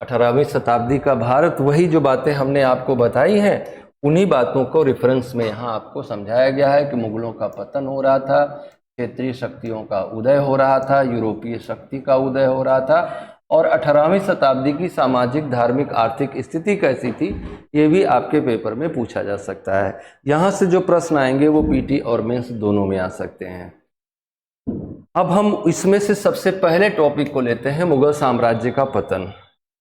18वीं शताब्दी का भारत, वही जो बातें हमने आपको बताई हैं उन्हीं बातों को रेफरेंस में यहाँ आपको समझाया गया है कि मुगलों का पतन हो रहा था, क्षेत्रीय शक्तियों का उदय हो रहा था, यूरोपीय शक्ति का उदय हो रहा था, और 18वीं शताब्दी की सामाजिक, धार्मिक, आर्थिक स्थिति कैसी थी, ये भी आपके पेपर में पूछा जा सकता है। यहाँ से जो प्रश्न आएंगे वो पीटी और मेंस दोनों में आ सकते हैं। अब हम इसमें से सबसे पहले टॉपिक को लेते हैं, मुगल साम्राज्य का पतन।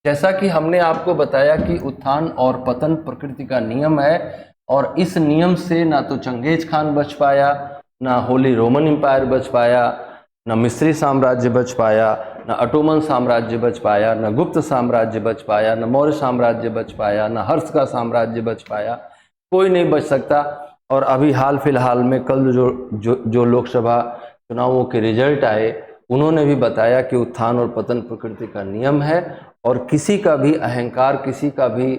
जैसा कि हमने आपको बताया कि उत्थान और पतन प्रकृति का नियम है, और इस नियम से ना तो चंगेज खान बच पाया, ना होली रोमन एम्पायर बच पाया, ना मिस्री साम्राज्य बच पाया, ना ऑटोमन साम्राज्य बच पाया, ना गुप्त साम्राज्य बच पाया, ना मौर्य साम्राज्य बच पाया, ना हर्ष का साम्राज्य बच पाया, कोई नहीं बच सकता। और अभी हाल फिलहाल में कल जो लोकसभा चुनावों के रिजल्ट आए, उन्होंने भी बताया कि उत्थान और पतन प्रकृति का नियम है, और किसी का भी अहंकार, किसी का भी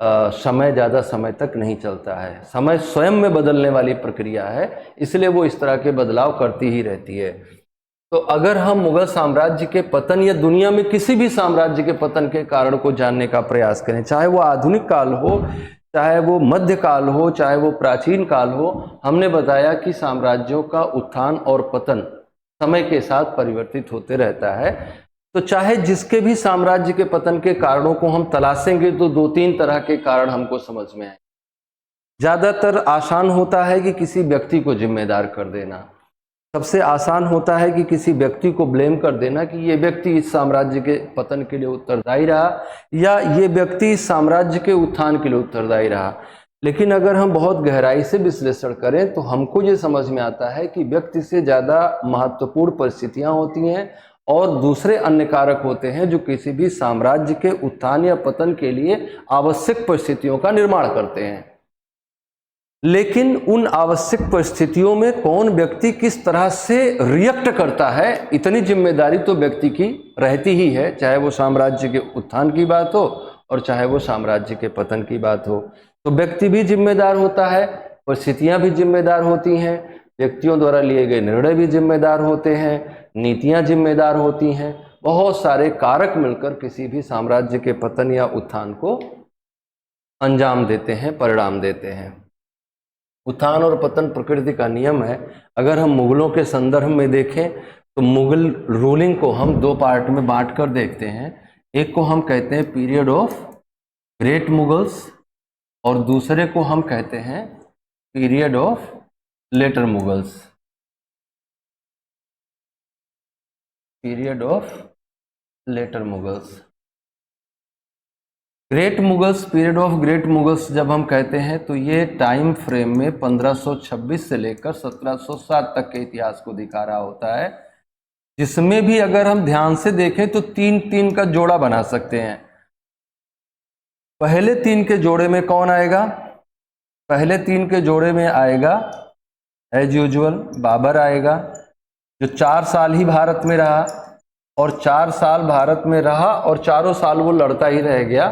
समय ज़्यादा समय तक नहीं चलता है। समय स्वयं में बदलने वाली प्रक्रिया है, इसलिए वो इस तरह के बदलाव करती ही रहती है। तो अगर हम मुगल साम्राज्य के पतन या दुनिया में किसी भी साम्राज्य के पतन के कारण को जानने का प्रयास करें, चाहे वो आधुनिक काल हो, चाहे वो मध्यकाल हो, चाहे वो प्राचीन काल हो, हमने बताया कि साम्राज्यों का उत्थान और पतन समय के साथ परिवर्तित होते रहता है। तो चाहे जिसके भी साम्राज्य के पतन के कारणों को हम तलाशेंगे तो 2-3 तरह के कारण हमको समझ में आए। ज़्यादातर आसान होता है कि किसी व्यक्ति को जिम्मेदार कर देना, सबसे आसान होता है कि किसी व्यक्ति को ब्लेम कर देना कि ये व्यक्ति इस साम्राज्य के पतन के लिए उत्तरदायी रहा, या ये व्यक्ति इस साम्राज्य के उत्थान के लिए उत्तरदायी रहा। लेकिन अगर हम बहुत गहराई से विश्लेषण करें तो हमको ये समझ में आता है कि व्यक्ति से ज़्यादा महत्वपूर्ण परिस्थितियां होती हैं और दूसरे अन्य कारक होते हैं जो किसी भी साम्राज्य के उत्थान या पतन के लिए आवश्यक परिस्थितियों का निर्माण करते हैं। लेकिन उन आवश्यक परिस्थितियों में कौन व्यक्ति किस तरह से रिएक्ट करता है, इतनी जिम्मेदारी तो व्यक्ति की रहती ही है, चाहे वो साम्राज्य के उत्थान की बात हो और चाहे वो साम्राज्य के पतन की बात हो। तो व्यक्ति भी जिम्मेदार होता है, परिस्थितियां भी जिम्मेदार होती हैं, व्यक्तियों द्वारा लिए गए निर्णय भी जिम्मेदार होते हैं, नीतियां जिम्मेदार होती हैं। बहुत सारे कारक मिलकर किसी भी साम्राज्य के पतन या उत्थान को अंजाम देते हैं, परिणाम देते हैं। उत्थान और पतन प्रकृति का नियम है। अगर हम मुगलों के संदर्भ में देखें तो मुगल रूलिंग को हम 2 पार्ट में बांट कर देखते हैं। एक को हम कहते हैं पीरियड ऑफ ग्रेट मुगल्स और दूसरे को हम कहते हैं period of later Mughals. Period of later Mughals, great Mughals, period of great Mughals जब हम कहते हैं तो ये टाइम फ्रेम में 1526 से लेकर 1707 तक के इतिहास को दिखा रहा होता है, जिसमें भी अगर हम ध्यान से देखें तो 3-3 का जोड़ा बना सकते हैं। पहले 3 के जोड़े में कौन आएगा? पहले 3 के जोड़े में आएगा एज यूजुअल बाबर आएगा, जो 4 साल ही भारत में रहा, और 4 साल भारत में रहा और चारों साल वो लड़ता ही रह गया।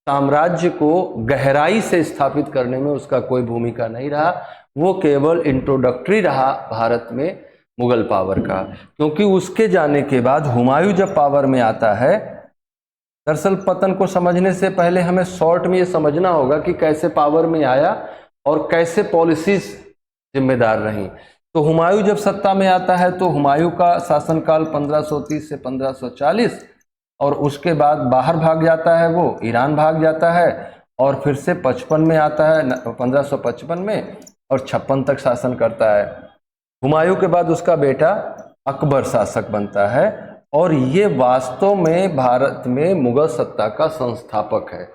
साम्राज्य को गहराई से स्थापित करने में उसका कोई भूमिका नहीं रहा, वो केवल इंट्रोडक्टरी रहा भारत में मुगल पावर का। क्योंकि उसके जाने के बाद हुमायूं जब पावर में आता है, दरअसल पतन को समझने से पहले हमें शॉर्ट में ये समझना होगा कि कैसे पावर में आया और कैसे पॉलिसीज जिम्मेदार रहीं। तो हुमायूं जब सत्ता में आता है तो हुमायूं का शासनकाल 1530 से 1540, और उसके बाद बाहर भाग जाता है, वो ईरान भाग जाता है, और फिर से 55 में आता है, 1555 में, और 56 तक शासन करता है। हुमायूं के बाद उसका बेटा अकबर शासक बनता है, और ये वास्तव में भारत में मुगल सत्ता का संस्थापक है।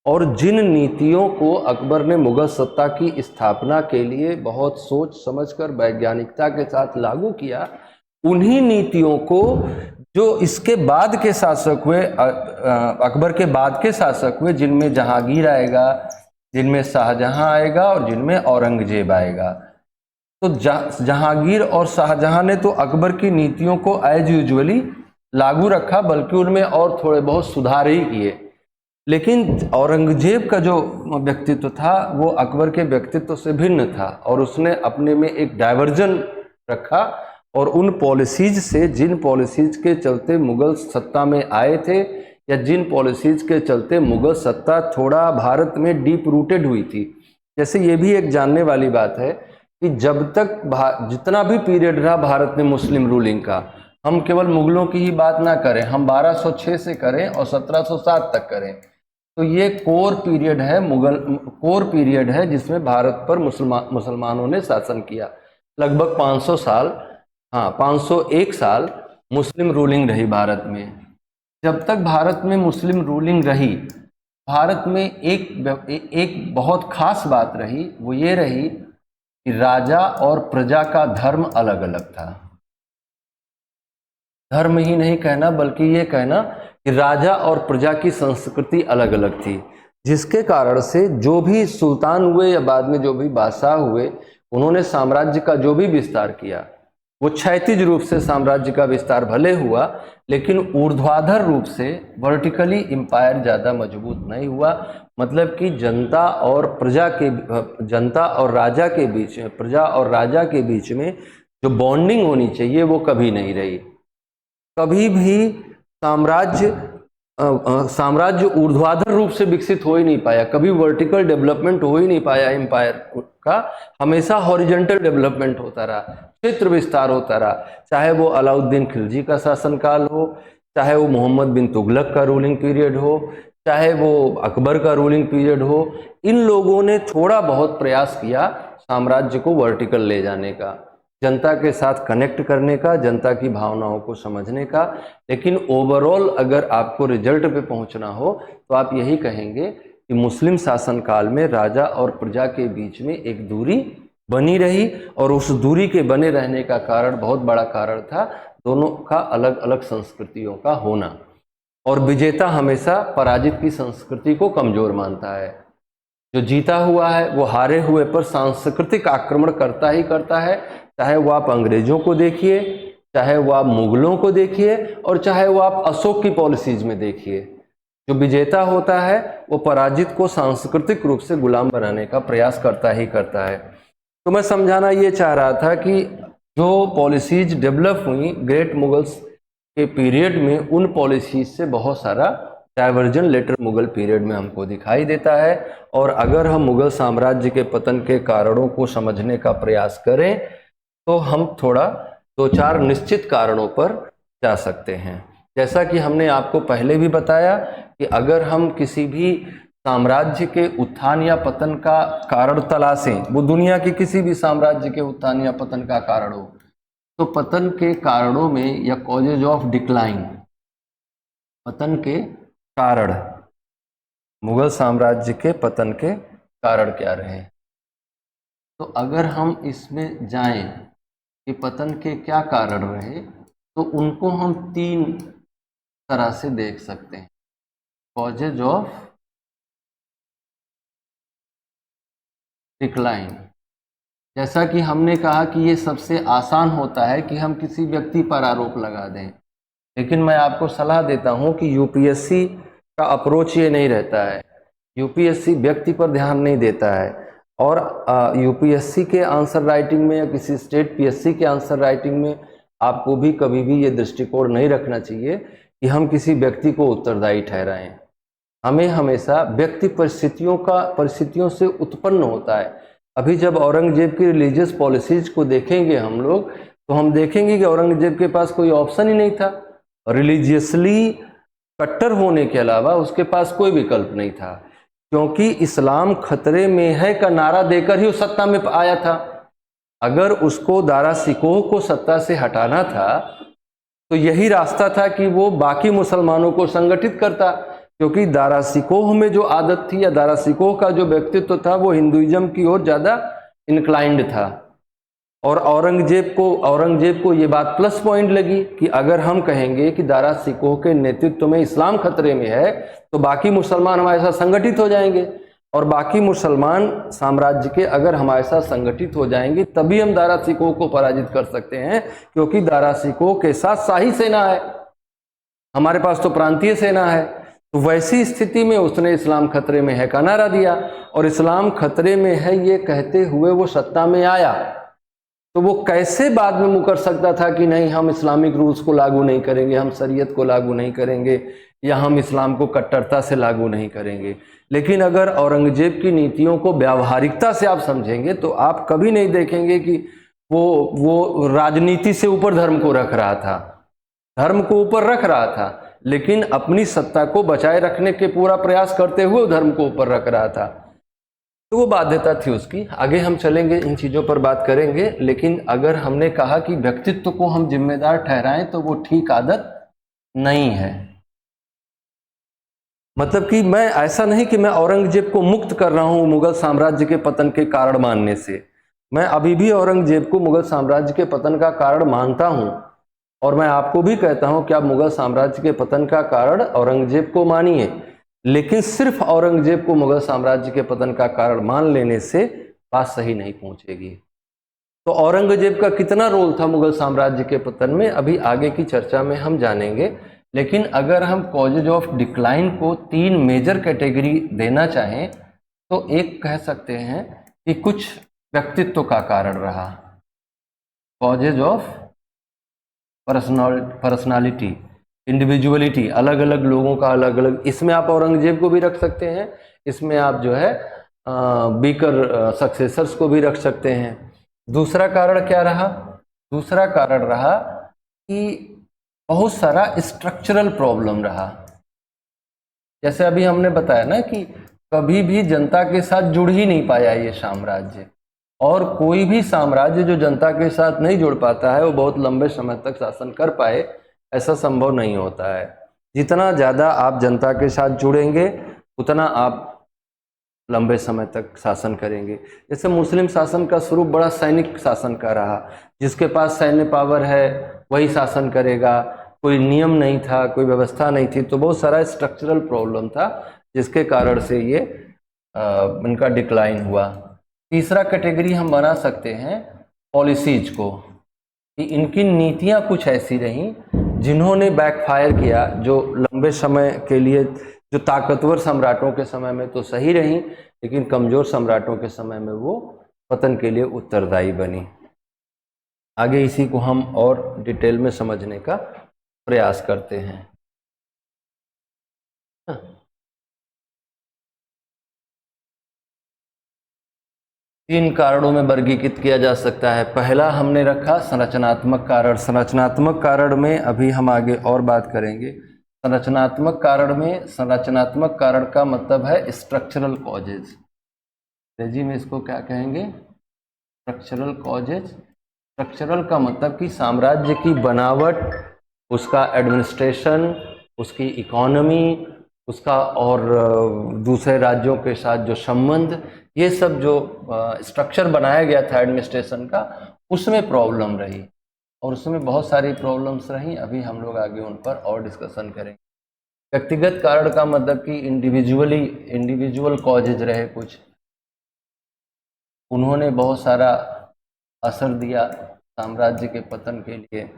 और जिन नीतियों को अकबर ने मुगल सत्ता की स्थापना के लिए बहुत सोच समझकर वैज्ञानिकता के साथ लागू किया, उन्हीं नीतियों को जो इसके बाद के शासक हुए, अकबर के बाद के शासक हुए, जिनमें जहांगीर आएगा, जिनमें शाहजहां आएगा और जिनमें औरंगजेब आएगा। तो जहांगीर और शाहजहां ने तो अकबर की नीतियों को एज यूजुअली लागू रखा, बल्कि उनमें और थोड़े बहुत सुधार ही किए। लेकिन औरंगजेब का जो व्यक्तित्व था वो अकबर के व्यक्तित्व से भिन्न था, और उसने अपने में एक डाइवर्जन रखा, और उन पॉलिसीज से, जिन पॉलिसीज के चलते मुगल सत्ता में आए थे या जिन पॉलिसीज के चलते मुगल सत्ता थोड़ा भारत में डीप रूटेड हुई थी। जैसे ये भी एक जानने वाली बात है कि जब तक जितना भी पीरियड रहा भारत में मुस्लिम रूलिंग का, हम केवल मुगलों की ही बात ना करें, हम 1206 से करें और 1707 तक करें, तो ये कोर पीरियड है, कोर पीरियड है जिसमें भारत पर मुसलमानों ने शासन किया। लगभग 500 साल, हाँ 501 साल मुस्लिम रूलिंग रही भारत में। जब तक भारत में मुस्लिम रूलिंग रही, भारत में एक बहुत खास बात रही, वो ये रही कि राजा और प्रजा का धर्म अलग अलग था। धर्म ही नहीं कहना बल्कि ये कहना कि राजा और प्रजा की संस्कृति अलग अलग थी, जिसके कारण से जो भी सुल्तान हुए या बाद में जो भी बादशाह हुए, उन्होंने साम्राज्य का जो भी विस्तार किया वो क्षैतिज रूप से साम्राज्य का विस्तार भले हुआ, लेकिन ऊर्ध्वाधर रूप से वर्टिकली एम्पायर ज़्यादा मजबूत नहीं हुआ। मतलब कि जनता और राजा के बीच में, प्रजा और राजा के बीच में जो बॉन्डिंग होनी चाहिए वो कभी नहीं रही। कभी भी साम्राज्य ऊर्ध्वाधर रूप से विकसित हो ही नहीं पाया, कभी वर्टिकल डेवलपमेंट हो ही नहीं पाया एम्पायर का। हमेशा हॉरिजॉन्टल डेवलपमेंट होता रहा, क्षेत्र विस्तार होता रहा, चाहे वो अलाउद्दीन खिलजी का शासनकाल हो, चाहे वो मोहम्मद बिन तुगलक का रूलिंग पीरियड हो, चाहे वो अकबर का रूलिंग पीरियड हो। इन लोगों ने थोड़ा बहुत प्रयास किया साम्राज्य को वर्टिकल ले जाने का, जनता के साथ कनेक्ट करने का, जनता की भावनाओं को समझने का। लेकिन ओवरऑल अगर आपको रिजल्ट पे पहुंचना हो तो आप यही कहेंगे कि मुस्लिम शासनकाल में राजा और प्रजा के बीच में एक दूरी बनी रही, और उस दूरी के बने रहने का कारण, बहुत बड़ा कारण था, दोनों का अलग अलग संस्कृतियों का होना। और विजेता हमेशा पराजित की संस्कृति को कमजोर मानता है। जो जीता हुआ है वो हारे हुए पर सांस्कृतिक आक्रमण करता ही करता है, चाहे वो आप अंग्रेजों को देखिए, चाहे वो आप मुगलों को देखिए, और चाहे वो आप अशोक की पॉलिसीज में देखिए। जो विजेता होता है वो पराजित को सांस्कृतिक रूप से गुलाम बनाने का प्रयास करता ही करता है। तो मैं समझाना ये चाह रहा था कि जो पॉलिसीज डेवलप हुई ग्रेट मुगल्स के पीरियड में, उन पॉलिसीज से बहुत सारा डाइवर्जन लेटर मुगल पीरियड में हमको दिखाई देता है। और अगर हम मुगल साम्राज्य के पतन के कारणों को समझने का प्रयास करें तो हम थोड़ा 2-4 निश्चित कारणों पर जा सकते हैं। जैसा कि हमने आपको पहले भी बताया कि अगर हम किसी भी साम्राज्य के उत्थान या पतन का कारण तलाशें, वो दुनिया के किसी भी साम्राज्य के उत्थान या पतन का कारण हो, तो पतन के कारणों में या कॉजेज ऑफ डिक्लाइन, पतन के कारण, मुगल साम्राज्य के पतन के कारण क्या रहे, तो अगर हम इसमें जाएं कि पतन के क्या कारण रहे, तो उनको हम 3 तरह से देख सकते हैं। कॉजेज ऑफ डिक्लाइन, जैसा कि हमने कहा कि ये सबसे आसान होता है कि हम किसी व्यक्ति पर आरोप लगा दें, लेकिन मैं आपको सलाह देता हूं कि यूपीएससी का अप्रोच ये नहीं रहता है। यूपीएससी व्यक्ति पर ध्यान नहीं देता है, और यूपीएससी के आंसर राइटिंग में या किसी स्टेट पीएससी के आंसर राइटिंग में आपको भी कभी भी ये दृष्टिकोण नहीं रखना चाहिए कि हम किसी व्यक्ति को उत्तरदायी ठहराएं। हमें हमेशा व्यक्ति परिस्थितियों से उत्पन्न होता है। अभी जब औरंगजेब की रिलीजियस पॉलिसीज को देखेंगे हम लोग, तो हम देखेंगे कि औरंगजेब के पास कोई ऑप्शन ही नहीं था। रिलीजियसली कट्टर होने के अलावा उसके पास कोई विकल्प नहीं था, क्योंकि इस्लाम खतरे में है का नारा देकर ही वो सत्ता में आया था। अगर उसको दारा सिकोह को सत्ता से हटाना था तो यही रास्ता था कि वो बाकी मुसलमानों को संगठित करता, क्योंकि दारा सिकोह में जो आदत थी या दारा सिकोह का जो व्यक्तित्व था वो हिंदुइज्म की ओर ज़्यादा इंक्लाइंड था। और औरंगजेब को ये बात प्लस पॉइंट लगी कि अगर हम कहेंगे कि दारा सिकोह के नेतृत्व में इस्लाम खतरे में है तो बाकी मुसलमान हमारे साथ संगठित हो जाएंगे, और बाकी मुसलमान साम्राज्य के अगर हमारे साथ संगठित हो जाएंगे तभी हम दारा सिकोह को पराजित कर सकते हैं, क्योंकि दारा सिकोह के साथ शाही सेना है, हमारे पास तो प्रांतीय सेना है। तो वैसी स्थिति में उसने इस्लाम खतरे में है का नारा दिया, और इस्लाम खतरे में है ये कहते हुए वो सत्ता में आया। तो वो कैसे बाद में मुकर सकता था कि नहीं हम इस्लामिक रूल्स को लागू नहीं करेंगे, हम शरीयत को लागू नहीं करेंगे, या हम इस्लाम को कट्टरता से लागू नहीं करेंगे। लेकिन अगर औरंगजेब की नीतियों को व्यावहारिकता से आप समझेंगे तो आप कभी नहीं देखेंगे कि वो राजनीति से ऊपर धर्म को रख रहा था, धर्म को ऊपर रख रहा था, लेकिन अपनी सत्ता को बचाए रखने के पूरा प्रयास करते हुए धर्म को ऊपर रख रहा था। तो वो बाध्यता थी उसकी। आगे हम चलेंगे, इन चीज़ों पर बात करेंगे। लेकिन अगर हमने कहा कि व्यक्तित्व को हम जिम्मेदार ठहराएं तो वो ठीक आदत नहीं है। मतलब कि मैं ऐसा नहीं कि मैं औरंगजेब को मुक्त कर रहा हूं मुगल साम्राज्य के पतन के कारण मानने से। मैं अभी भी औरंगजेब को मुगल साम्राज्य के पतन का कारण मानता हूं, और मैं आपको भी कहता हूं कि आप मुगल साम्राज्य के पतन का कारण औरंगजेब को मानिए, लेकिन सिर्फ औरंगजेब को मुगल साम्राज्य के पतन का कारण मान लेने से बात सही नहीं पहुंचेगी। तो औरंगजेब का कितना रोल था मुगल साम्राज्य के पतन में, अभी आगे की चर्चा में हम जानेंगे। लेकिन अगर हम कॉजेज ऑफ डिक्लाइन को 3 मेजर कैटेगरी देना चाहें तो एक कह सकते हैं कि कुछ व्यक्तित्व का कारण रहा, कॉजेज ऑफ पर्सनालिटी, इंडिविजुअलिटी, अलग अलग लोगों का अलग अलग। इसमें आप औरंगजेब को भी रख सकते हैं, इसमें आप जो है बीकर सक्सेसर्स को भी रख सकते हैं। दूसरा कारण क्या रहा? दूसरा कारण रहा कि बहुत सारा स्ट्रक्चरल प्रॉब्लम रहा। जैसे अभी हमने बताया ना कि कभी भी जनता के साथ जुड़ ही नहीं पाया ये साम्राज्य, और कोई भी साम्राज्य जो जनता के साथ नहीं जुड़ पाता है वो बहुत लंबे समय तक शासन कर पाए, ऐसा संभव नहीं होता है। जितना ज़्यादा आप जनता के साथ जुड़ेंगे उतना आप लंबे समय तक शासन करेंगे। जैसे मुस्लिम शासन का स्वरूप बड़ा सैनिक शासन का रहा, जिसके पास सैन्य पावर है वही शासन करेगा, कोई नियम नहीं था, कोई व्यवस्था नहीं थी, तो बहुत सारा स्ट्रक्चरल प्रॉब्लम था जिसके कारण से ये इनका डिक्लाइन हुआ। तीसरा कैटेगरी हम बना सकते हैं पॉलिसीज को, कि इनकी नीतियां कुछ ऐसी रहीं जिन्होंने बैकफायर किया, जो लंबे समय के लिए, जो ताकतवर सम्राटों के समय में तो सही रहीं, लेकिन कमज़ोर सम्राटों के समय में वो पतन के लिए उत्तरदायी बनी। आगे इसी को हम और डिटेल में समझने का प्रयास करते हैं। 3 कारणों में वर्गीकृत किया जा सकता है। पहला हमने रखा संरचनात्मक कारण। संरचनात्मक कारण में अभी हम आगे और बात करेंगे। संरचनात्मक कारण में, संरचनात्मक कारण का मतलब है स्ट्रक्चरल कॉजेज। अंग्रेजी में इसको क्या कहेंगे? Structural causes. स्ट्रक्चरल का मतलब कि साम्राज्य की बनावट, उसका एडमिनिस्ट्रेशन, उसकी इकोनॉमी, उसका और दूसरे राज्यों के साथ जो संबंध, ये सब जो स्ट्रक्चर बनाया गया था एडमिनिस्ट्रेशन का, उसमें प्रॉब्लम रही, और उसमें बहुत सारी प्रॉब्लम्स रहीं। अभी हम लोग आगे उन पर और डिस्कशन करेंगे। व्यक्तिगत कारण का मतलब कि इंडिविजुअल कॉजेज रहे कुछ, उन्होंने बहुत सारा असर दिया साम्राज्य के पतन के लिए।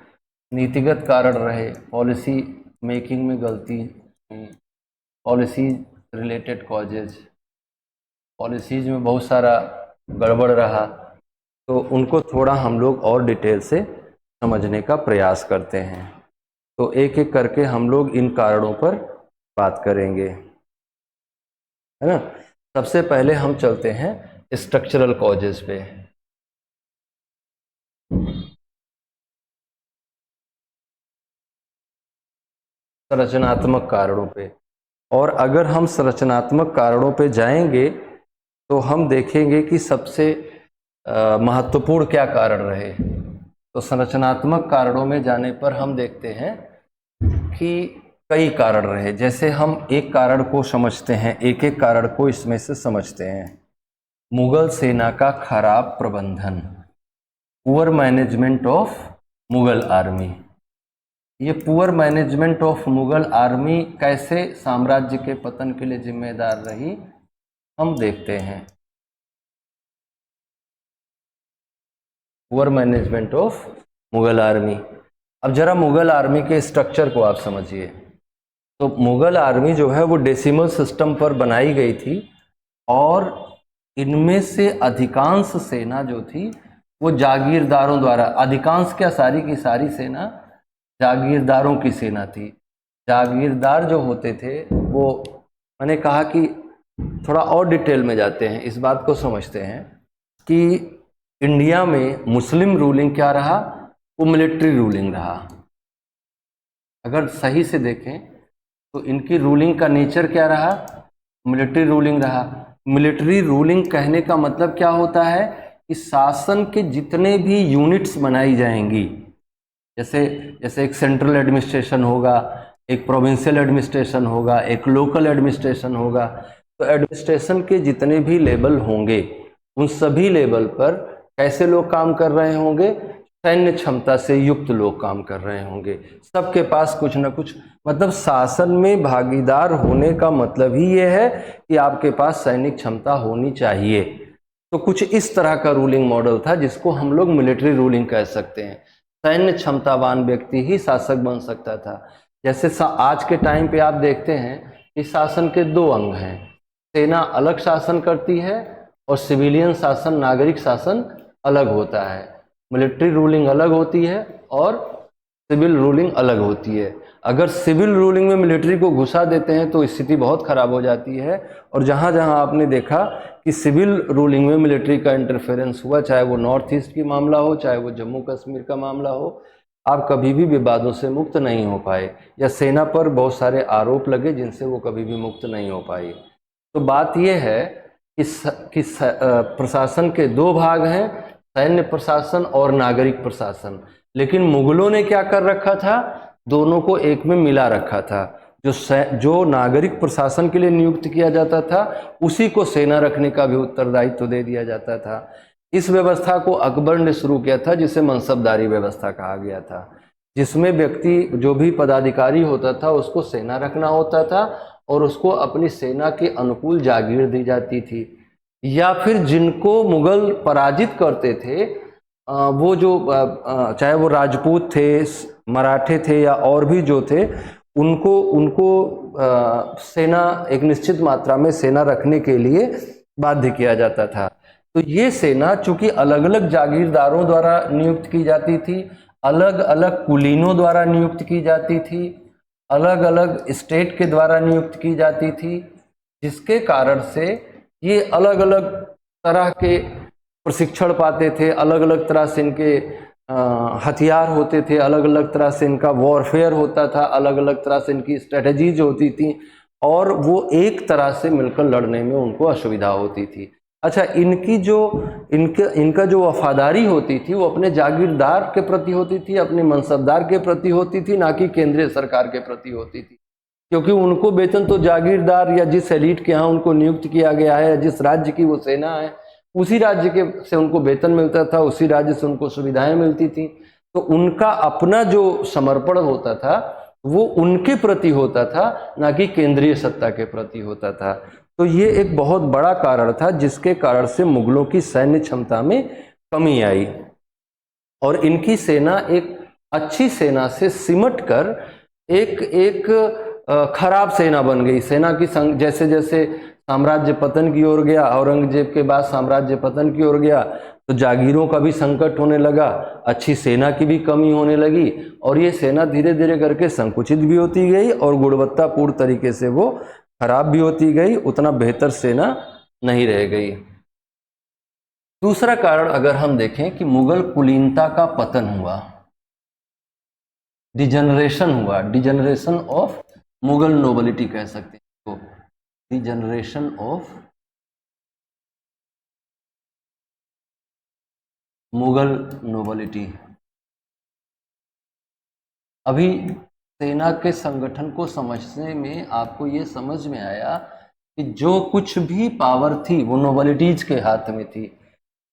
नीतिगत कारण रहे, पॉलिसी मेकिंग में गलती, पॉलिसी रिलेटेड कॉजेज, पॉलिसीज में बहुत सारा गड़बड़ रहा, तो उनको थोड़ा हम लोग और डिटेल से समझने का प्रयास करते हैं। तो एक एक करके हम लोग इन कारणों पर बात करेंगे, है ना। सबसे पहले हम चलते हैं स्ट्रक्चरल कॉजेज पे। संरचनात्मक कारणों पे। और अगर हम संरचनात्मक कारणों पे जाएंगे तो हम देखेंगे कि सबसे महत्वपूर्ण क्या कारण रहे। तो संरचनात्मक कारणों में जाने पर हम देखते हैं कि कई कारण रहे। जैसे हम एक कारण को समझते हैं, एक एक कारण को इसमें से समझते हैं। मुगल सेना का खराब प्रबंधन, poor management of Mughal army. ये poor management of Mughal army कैसे साम्राज्य के पतन के लिए जिम्मेदार रही, हम देखते हैं। Poor management of Mughal army. अब जरा मुगल आर्मी के स्ट्रक्चर को आप समझिए। तो मुगल आर्मी जो है वो डेसिमल सिस्टम पर बनाई गई थी, और इनमें से अधिकांश सेना जो थी वो जागीरदारों द्वारा, अधिकांश क्या सारी की सारी सेना जागीरदारों की सेना थी। जागीरदार जो होते थे वो, मैंने कहा कि थोड़ा और डिटेल में जाते हैं, इस बात को समझते हैं कि इंडिया में मुस्लिम रूलिंग क्या रहा, वो मिलिट्री रूलिंग रहा। अगर सही से देखें तो इनकी रूलिंग का नेचर क्या रहा, मिलिट्री रूलिंग रहा। मिलिट्री रूलिंग कहने का मतलब क्या होता है कि शासन के जितने भी यूनिट्स बनाई जाएंगी, जैसे एक सेंट्रल एडमिनिस्ट्रेशन होगा, एक प्रोविंशियल एडमिनिस्ट्रेशन होगा, एक लोकल एडमिनिस्ट्रेशन होगा, तो एडमिनिस्ट्रेशन के जितने भी लेवल होंगे उन सभी लेवल पर कैसे लोग काम कर रहे होंगे, सैन्य क्षमता से युक्त लोग काम कर रहे होंगे। सबके पास कुछ न कुछ, मतलब शासन में भागीदार होने का मतलब ही ये है कि आपके पास सैनिक क्षमता होनी चाहिए। तो कुछ इस तरह का रूलिंग मॉडल था जिसको हम लोग मिलिट्री रूलिंग कह सकते हैं। सैन्य क्षमतावान व्यक्ति ही शासक बन सकता था। जैसे आज के टाइम पे आप देखते हैं कि शासन के दो अंग हैं, सेना अलग शासन करती है और सिविलियन शासन, नागरिक शासन अलग होता है। मिलिट्री रूलिंग अलग होती है और सिविल रूलिंग अलग होती है। अगर सिविल रूलिंग में मिलिट्री को घुसा देते हैं तो स्थिति बहुत खराब हो जाती है। और जहाँ जहाँ आपने देखा कि सिविल रूलिंग में मिलिट्री का इंटरफेरेंस हुआ, चाहे वो नॉर्थ ईस्ट की मामला हो, चाहे वो जम्मू कश्मीर का मामला हो, आप कभी भी विवादों से मुक्त नहीं हो पाए, या सेना पर बहुत सारे आरोप लगे जिनसे वो कभी भी मुक्त नहीं हो पाई। तो बात यह है कि प्रशासन के दो भाग हैं, सैन्य प्रशासन और नागरिक प्रशासन। लेकिन मुगलों ने क्या कर रखा था, दोनों को एक में मिला रखा था। जो नागरिक प्रशासन के लिए नियुक्त किया जाता था उसी को सेना रखने का भी उत्तरदायित्व दे दिया जाता था। इस व्यवस्था को अकबर ने शुरू किया था, जिसे मनसबदारी व्यवस्था कहा गया था, जिसमें व्यक्ति जो भी पदाधिकारी होता था उसको सेना रखना होता था और उसको अपनी सेना के अनुकूल जागीर दी जाती थी। या फिर जिनको मुगल पराजित करते थे, वो जो चाहे वो राजपूत थे, मराठे थे या और भी जो थे, उनको सेना, एक निश्चित मात्रा में सेना रखने के लिए बाध्य किया जाता था। तो ये सेना चूंकि अलग अलग जागीरदारों द्वारा नियुक्त की जाती थी, अलग अलग कुलीनों द्वारा नियुक्त की जाती थी, अलग अलग स्टेट के द्वारा नियुक्त की जाती थी, जिसके कारण से ये अलग अलग तरह के प्रशिक्षण पाते थे, अलग अलग तरह से इनके हथियार होते थे, अलग अलग तरह से इनका वॉरफेयर होता था, अलग अलग तरह से इनकी स्ट्रेटजीज होती थी, और वो एक तरह से मिलकर लड़ने में उनको असुविधा होती थी। अच्छा, इनका जो वफादारी होती थी वो अपने जागीरदार के प्रति होती थी, अपने मनसबदार के प्रति होती थी, ना कि केंद्रीय सरकार के प्रति होती थी। क्योंकि उनको वेतन तो जागीरदार या जिस एलीट के यहाँ उनको नियुक्त किया गया है, जिस राज्य की वो सेना है, उसी राज्य के से उनको वेतन मिलता था, उसी राज्य से उनको सुविधाएं मिलती थी। तो उनका अपना जो समर्पण होता था वो उनके प्रति होता था, ना कि केंद्रीय सत्ता के प्रति होता था। तो ये एक बहुत बड़ा कारण था जिसके कारण से मुगलों की सैन्य क्षमता में कमी आई और इनकी सेना एक अच्छी सेना से सिमट कर एक खराब सेना बन गई। सेना की संग जैसे जैसे साम्राज्य पतन की ओर गया, औरंगजेब के बाद साम्राज्य पतन की ओर गया, तो जागीरों का भी संकट होने लगा, अच्छी सेना की भी कमी होने लगी, और ये सेना धीरे धीरे करके संकुचित भी होती गई और गुणवत्तापूर्ण तरीके से वो खराब भी होती गई, उतना बेहतर सेना नहीं रह गई। दूसरा कारण अगर हम देखें कि मुगल कुलीनता का पतन हुआ, डिजनरेशन हुआ, डिजनरेशन ऑफ मुगल नोबिलिटी कह सकते हैं, तो डिजनरेशन ऑफ मुगल नोबिलिटी। अभी सेना के संगठन को समझने में आपको ये समझ में आया कि जो कुछ भी पावर थी वो नोबिलिटीज के हाथ में थी,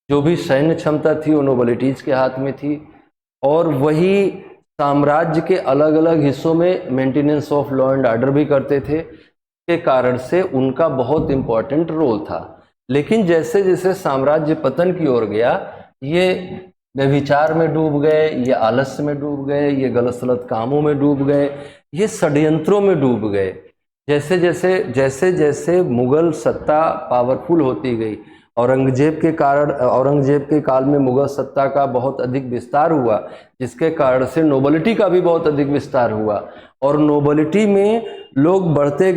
जो भी सैन्य क्षमता थी वो नोबिलिटीज के हाथ में थी, और वही साम्राज्य के अलग अलग हिस्सों में maintenance of law and order भी करते थे, के कारण से उनका बहुत इम्पोर्टेंट रोल था। लेकिन जैसे जैसे साम्राज्य पतन की ओर गया, ये व्यभिचार में डूब गए, ये आलस्य में डूब गए, ये गलत सलत कामों में डूब गए, ये षड्यंत्रों में डूब गए। जैसे जैसे मुगल सत्ता पावरफुल होती गई औरंगजेब के काल में मुगल सत्ता का बहुत अधिक विस्तार हुआ, जिसके कारण से नोबलिटी का भी बहुत अधिक विस्तार हुआ। और नोबलिटी में लोग बढ़ते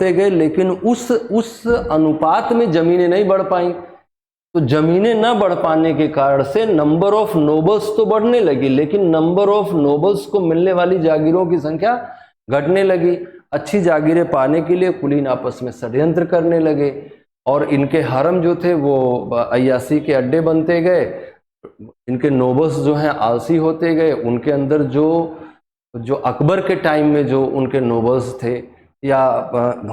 गए, लेकिन उस अनुपात में जमीनें नहीं बढ़ पाई। तो जमीनें न बढ़ पाने के कारण से नंबर ऑफ नोबल्स तो बढ़ने लगी, लेकिन नंबर ऑफ नोबल्स को मिलने वाली जागीरों की संख्या घटने लगी। अच्छी जागीरें पाने के लिए कुलीन आपस में षड्यंत्र करने लगे और इनके हरम जो थे वो अय्यासी के अड्डे बनते गए। इनके नोबल्स जो हैं आलसी होते गए। उनके अंदर जो अकबर के टाइम में जो उनके नोबल्स थे, या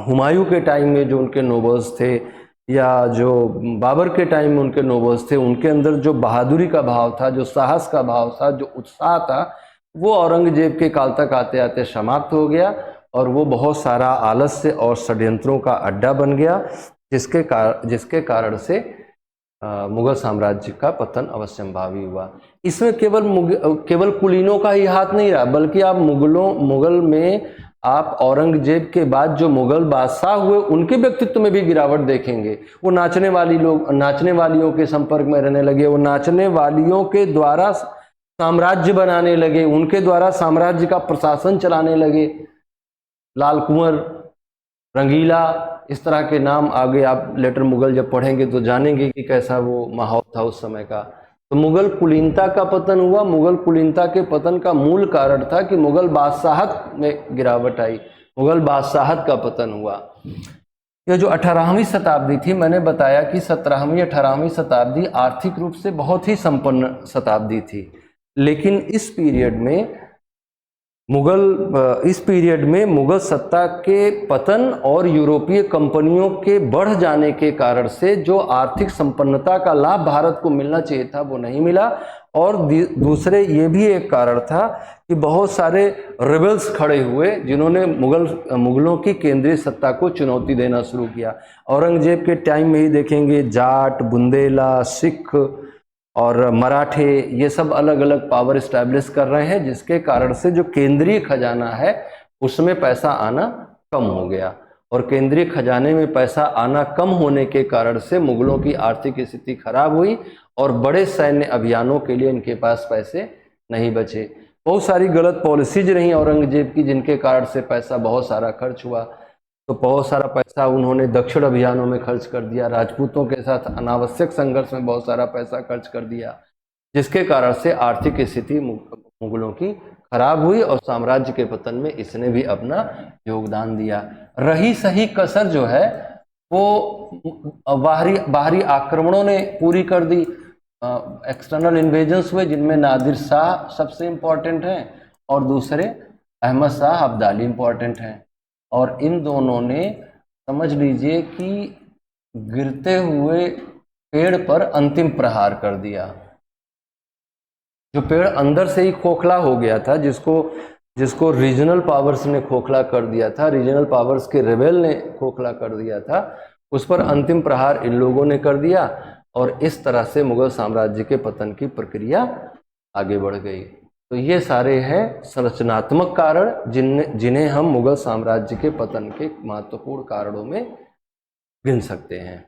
हुमायूं के टाइम में जो उनके नोबल्स थे, या जो बाबर के टाइम में उनके नोबल्स थे, उनके अंदर जो बहादुरी का भाव था, जो साहस का भाव था, जो उत्साह था, वो औरंगजेब के काल तक आते आते समाप्त हो गया और वो बहुत सारा आलस्य और षड्यंत्रों का अड्डा बन गया, जिसके कारण से मुगल साम्राज्य का पतन अवश्यंभावी हुआ। इसमें केवल कुलीनों का ही हाथ नहीं रहा, बल्कि आप मुगल में आप औरंगजेब के बाद जो मुगल बादशाह हुए उनके व्यक्तित्व में भी गिरावट देखेंगे। वो नाचने वालियों के संपर्क में रहने लगे, वो नाचने वालियों के द्वारा साम्राज्य बनाने लगे, उनके द्वारा साम्राज्य का प्रशासन चलाने लगे। लाल कुंवर, रंगीला, इस तरह के नाम आगे आप लेटर मुगल जब पढ़ेंगे तो जानेंगे कि कैसा वो माहौल था उस समय का। तो मुगल कुलीनता का पतन हुआ। मुगल कुलीनता के पतन का मूल कारण था कि मुगल बादशाहत में गिरावट आई, मुगल बादशाहत का पतन हुआ। यह जो 18वीं शताब्दी थी, मैंने बताया कि 17वीं 18वीं शताब्दी आर्थिक रूप से बहुत ही संपन्न शताब्दी थी, लेकिन इस पीरियड में मुगल सत्ता के पतन और यूरोपीय कंपनियों के बढ़ जाने के कारण से जो आर्थिक संपन्नता का लाभ भारत को मिलना चाहिए था वो नहीं मिला। और दूसरे ये भी एक कारण था कि बहुत सारे रिबल्स खड़े हुए जिन्होंने मुगलों की केंद्रीय सत्ता को चुनौती देना शुरू किया। औरंगजेब के टाइम में ही देखेंगे जाट, बुंदेला, सिख और मराठे, ये सब अलग अलग पावर इस्टेब्लिश कर रहे हैं, जिसके कारण से जो केंद्रीय खजाना है उसमें पैसा आना कम हो गया। और केंद्रीय खजाने में पैसा आना कम होने के कारण से मुगलों की आर्थिक स्थिति खराब हुई और बड़े सैन्य अभियानों के लिए इनके पास पैसे नहीं बचे। बहुत सारी गलत पॉलिसीज रही औरंगजेब की, जिनके कारण से पैसा बहुत सारा खर्च हुआ। तो बहुत सारा पैसा उन्होंने दक्षिण अभियानों में खर्च कर दिया, राजपूतों के साथ अनावश्यक संघर्ष में बहुत सारा पैसा खर्च कर दिया, जिसके कारण से आर्थिक स्थिति मुगलों की खराब हुई और साम्राज्य के पतन में इसने भी अपना योगदान दिया। रही सही कसर जो है वो बाहरी आक्रमणों ने पूरी कर दी। एक्सटर्नल इन्वेजन्स हुए, जिनमें नादिर शाह सबसे इम्पोर्टेंट हैं और दूसरे अहमद शाह अब्दाली इम्पोर्टेंट हैं। और इन दोनों ने समझ लीजिए कि गिरते हुए पेड़ पर अंतिम प्रहार कर दिया। जो पेड़ अंदर से ही खोखला हो गया था, जिसको रीजनल पावर्स ने खोखला कर दिया था, रीजनल पावर्स के रेबेल ने खोखला कर दिया था, उस पर अंतिम प्रहार इन लोगों ने कर दिया और इस तरह से मुगल साम्राज्य के पतन की प्रक्रिया आगे बढ़ गई। तो ये सारे हैं संरचनात्मक कारण जिन्हें हम मुगल साम्राज्य के पतन के महत्वपूर्ण कारणों में गिन सकते हैं।